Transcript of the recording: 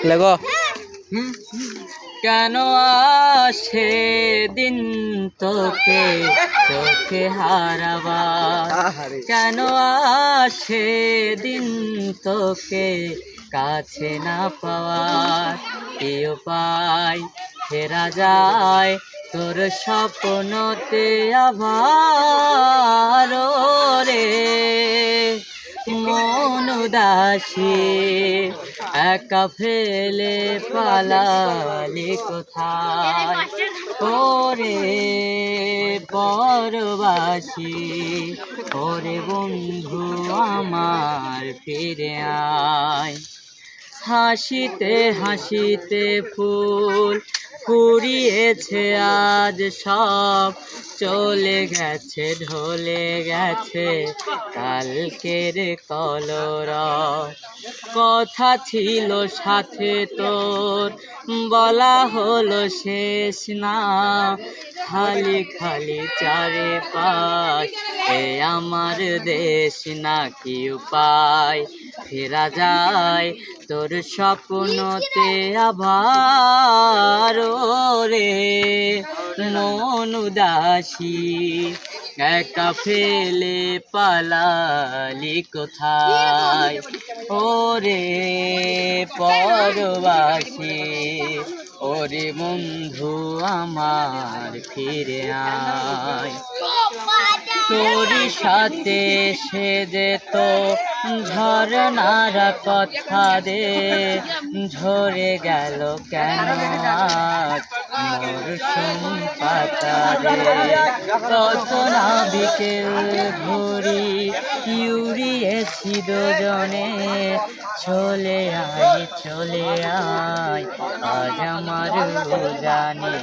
Lego কেন আসে দিন তোকে চোখে হারাবার, কেন আসে দিন তোকে কাছে না পাওয়ার, কি উপায় ফেরা যায় তোর স্বপ্নতে আবার রে মন উদাসী একা ফেলে পালালি কোথায় ওরে পরবাসী ওরে বন্ধু আমার ফিরে আয়। হাসিতে হাসিতে ফুল ফুরিয়েছে আজ সব, চলে গেছে ঢলে গেছে কালকের কলরব। কথা ছিল সাথে তোর বলা হলো শেষ না, খালি খালি চারিপাশ এ আমার দেশ না, কি উপায় ফেরা যায় তোর স্বপ্নতে আবার রে মন উদাসী একা ফেলে পালালি কোথায় ওরে পরবাসী ওরে বন্ধু আমার ফিরে আয়। তোর সাথে সে যেত ঝরনার কথা দে ঝরে গেল কেন আজ মরশুম পাতা রে, কত না বিকেল ঘুরি উড়িয়েছি দুজনে, চলে আয় আজ আমার জানে।